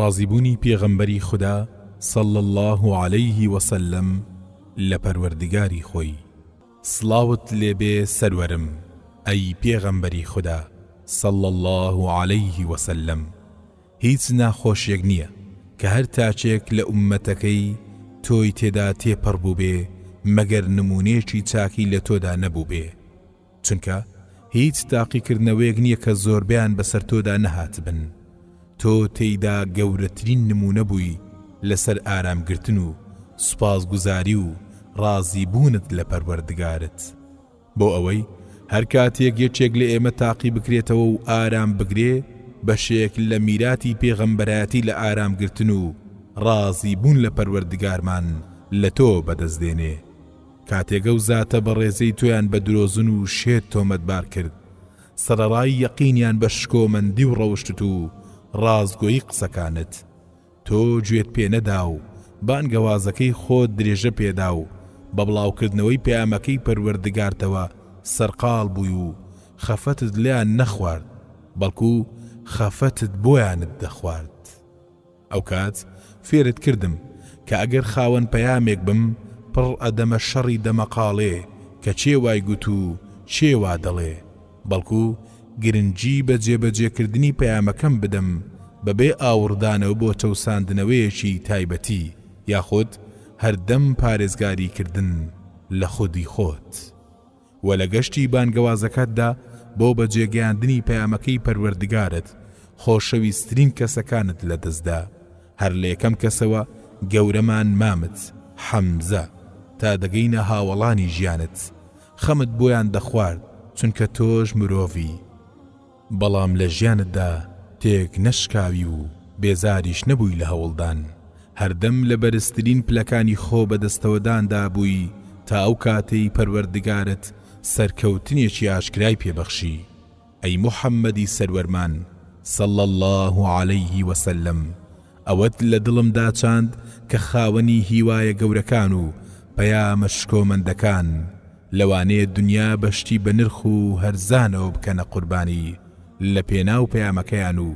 ڕازیبوونی پێغەمبەری خوددا صلى الله عليه وسلم لپروردگاری خۆی. سڵاوت لێبێ سەروەرم ئەی پێغەمبەری خوددا صلى الله عليه وسلم. هیچ ناخۆشیەک نییە کە هەر تاچێک لە ئومەتەکەی تۆی تێدا تێپەڕ بوو بێ مەگەر نمونێکی چاکی لە تۆدا نەبوو بێ، چونکە هیچ تاقیکردنەوەیەک نییە کە زۆربیان بەسەر تۆدا نەهات بن. تۆ تێیدا گەورەترین نمونە بووی لەسەر ئارامگرتن و سوپاسگوزاری و ڕازیبوونت لە پەروەردگارت، بۆ ئەوەی هەر کاتێک یەکێک لە ئێمە تاقی بکرێتەوە و ئارام بگرێ بەشێک لە میراتی پێغەمبەرایەتی لە ئارامگرتن و ڕازیبوون لە پەروەردگارمان لە تۆ بەدەستدێنێ. کاتێگە و زاتە بە ڕێزەی تۆیان بە درۆزن و شێت تۆمەتبار کرد، سەرەڕای یەقینیان بە شکۆمەندی و ڕەوشتت و ڕازگۆیی قسەکانت، تۆ گوێت پێ نەدا و بانگەوازەکەی خۆت درێژە پێدا و بە بڵاوکردنەوەی پەیامەکەی پەروەردگارتەوە سەرقاڵ بووی و خەفەتت لیان نەخوارد، بەڵکو خەفەتت بۆیانت دەخوارد. ئەو کات فێرت کردم کە ئەگەر خاوەن پەیامێک بم پڕ ئەدەمە شەڕی دەمەقاڵێ کە چێ وای گوت و چێ وا دەڵێ، بەڵکو گرنگی بە جێبەجێکردنی پەیامەکەم بدەم بەبێ ئاوردانەوە بۆ چەوساندنەوەیەکی تایبەتی یاخود هەردەم پارێزگاریکردن لە خودی خۆت. و لە گەشتی بانگەوازەکەتدا بۆ بەجێگەیاندنی پەیامەکەی پەروەردگارت خۆشەویستترین کەسەکانت لەدەستدا، هەر لە یەکەم کەسەوە گەورەمان مامت حەمزە تا دەگەینە هاوڵانی ژیانت، خەمت بۆیان دەخوارد چونکە تۆش مرۆڤی، بەڵام لە ژیانتدا تێک نەشکاوی و بێزاریش نەبووی لە هەوڵدان، هەردەم لە بەرزترین پلەکانی خۆ بەدەستەوەداندا بووی تا ئەو کاتەی پەروەردگارت سەرکەوتنێکی ئاشکرای پێبەخشی. ئەی موحەممەدی سەروەرمان صلى الله عليه وسلم، ئەوەت لە دڵمدا چاند کە خاوەنی هیوایە گەورەکان و پەیامە شکۆمەندەکان لەوانەیە دنیا بەشتی بە نرخ و هەرزانەوە بکەنە قوربانی لە پێناو پەیامەکەیان و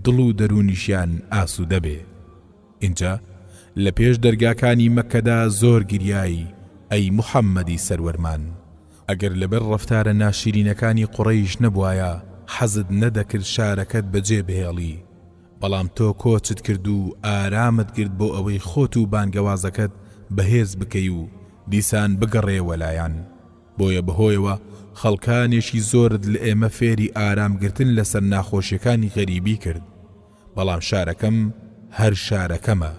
دڵ و دەرونیشیان ئاسوودە بێ. اینجا لە پێش دەرگاکانی مەکەدا زۆر گریایی ئەی موحەممەدی سەروەرمان، ئەگەر لەبەر ڕەفتارە ناشرینەکانی قوڕەیش نەبوایە حەزت نەدەکرد شارەکەت بەجێ بهێڵی، بەڵام تۆ کۆچت کرد و ئارامت کرد بۆ ئەوەی خۆت و بانگەوازەکەت بەهێز بکەی و دیسان بگەڕێوە لایەن. بۆیە بەهۆیەوە خەڵکانێکی زۆرت لە ئێمە فێری ئارامگرتن لەسەر ناخۆشیەکانی غەریبی کرد، بەڵام شارەکەم هەر شارەکەمە،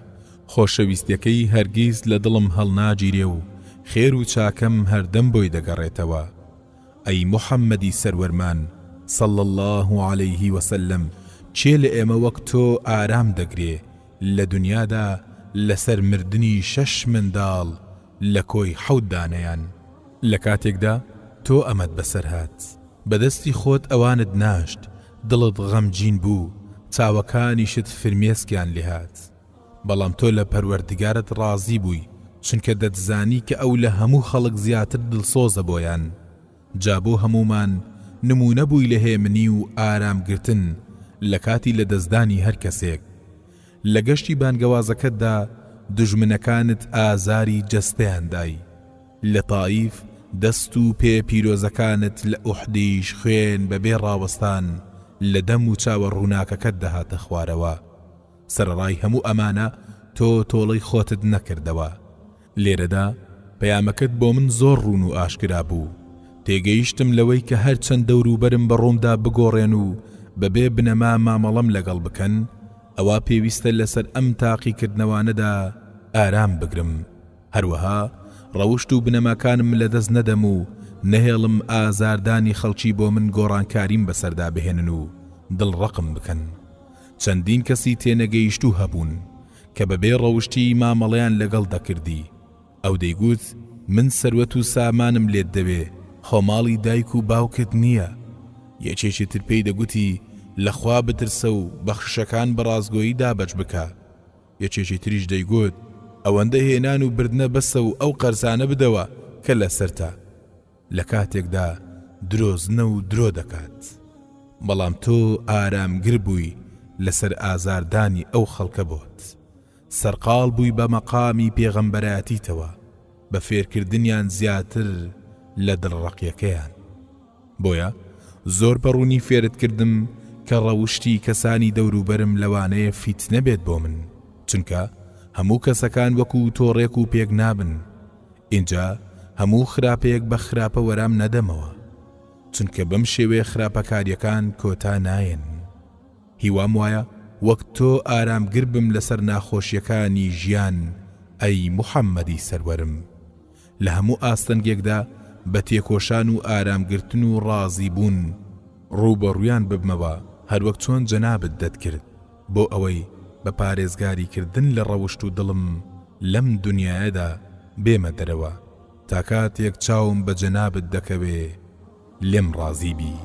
خۆشەویستیەکەی هەرگیز لە دڵم هەڵناگیرێ و خێر و چاکەم هەردەم بۆی دەگەڕێتەوە. ئەی موحەممەدی سەروەرمان صلى الله عليه وسلم، چێ لە ئێمە وەک تۆ ئارام دەگرێ لە دنیادا لەسەر مردنی 6 منداڵ لە کۆی 7 دانەیان، لە کاتێکدا تۆ ئەمەت بەسەر هات بەدەستی خۆت ئەوانت ناشت، دڵت غەمگین بوو، چاوەکانیشت فرمێسکیان لێهات، بەڵام تۆ لە پەروەردگارت ڕازی بووی چونکە دەتزانی کە ئەو لە هەموو خەڵک زیاتر دڵسۆزە بۆیان. جا بۆ هەمومان نمونە بووی لە هێمنی و ئارامگرتن لە کاتی لە دەستدانی هەر کەسێک. لە گەشتی بانگەوازەکەتدا دژمنەکانت ئازاری جەستەیان دای، لە تائیف دەست و پێ پیرۆزەکانت لە ئوحدیش خوێن بەبێ ڕاوەستان لە دەم و چاوە ڕووناکەکەت دەهاتە خوارەوە. سەرڕای هەموو ئەمانە تۆ تۆڵەی خۆتت نەکردەوە. لێرەدا پەیامەکەت بۆ من زۆر ڕوون و ئاشکرا بوو، تێگەیشتم لەوەی کە هەر چەند دەوروبەرم بە ڕوومدا بگۆڕێن و بەبێ بنەما مامەڵەم لەگەڵ بکەن، ئەوە پێویستە لەسەر ئەم تاقیکردنەوانەدا ئارام بگرم، هەروەها ڕەوشت و بنەماکانم لەدەست نەدەم و نەهێڵم ئازاردانی خەڵکی بۆ من گۆڕانکاریم بەسەردا بهێنن و دڵڕەقم بکەن. چەندین کەسی تێنەگەیشتوو هەبوون کە بەبێ ڕەوشتی مامەڵەیان لەگەڵ دەکردی، ئەو دەیگوت من سەروەت و سامانم لێت دەوێ، خۆماڵی دایک و باوکت نییە. یەکێکی تر پێی دەگوتی لەخوا بترسە و بەخشەکان بە ڕازگۆیی دابەج بکە. یەکێکی تریش دەیگوت ئەوەندە هێنان و بردنە بەسە و ئەو قەرزانە بدەوە کە لەسەرتە، لە کاتێکدا درۆزنە و درۆ دەکات. بەڵام تۆ ئارامگر بووی لەسەر ئازاردانی ئەو خەڵکە بۆت سەرقاڵ بووی بە مەقامی پێغەمبەرایەتیتەوە بە فێرکردنیان زیاتر لە دڵڕەقیەکەیان بۆیە زۆر بەڕوونی فێرت کردم کە ڕەوشتی کەسانی دەوروبەرم لەوانەیە فیتنە بێت بۆ من چونکە هەموو کەسەکان وەکو تۆڕێک و پێک نابن اینجا هەموو خراپەیەک بە خراپە وەرام نەدەمەوە چونکە بەم شێوەیە خراپەکاریەکان کۆتا نایەن هیوام وایە وەک تۆ ئارامگر بم لەسەر ناخۆشیەکانی ژیان ئەی موحەممەدی سەروەرم لە هەموو ئاستەنگێکدا بە تێکۆشان و ئارامگرتن و ڕازی بوون ڕووبەڕوویان ببمەوە هەروەک چۆن جەنابت دەتکرد بۆ ئەوەی بە پارێزگاریکردن لە ڕەوشت و دڵم لەم دنیایەدا بێمە دەرەوە تا کاتێک چاوم بە جەنابت دەکەوێ لێم ڕازی بی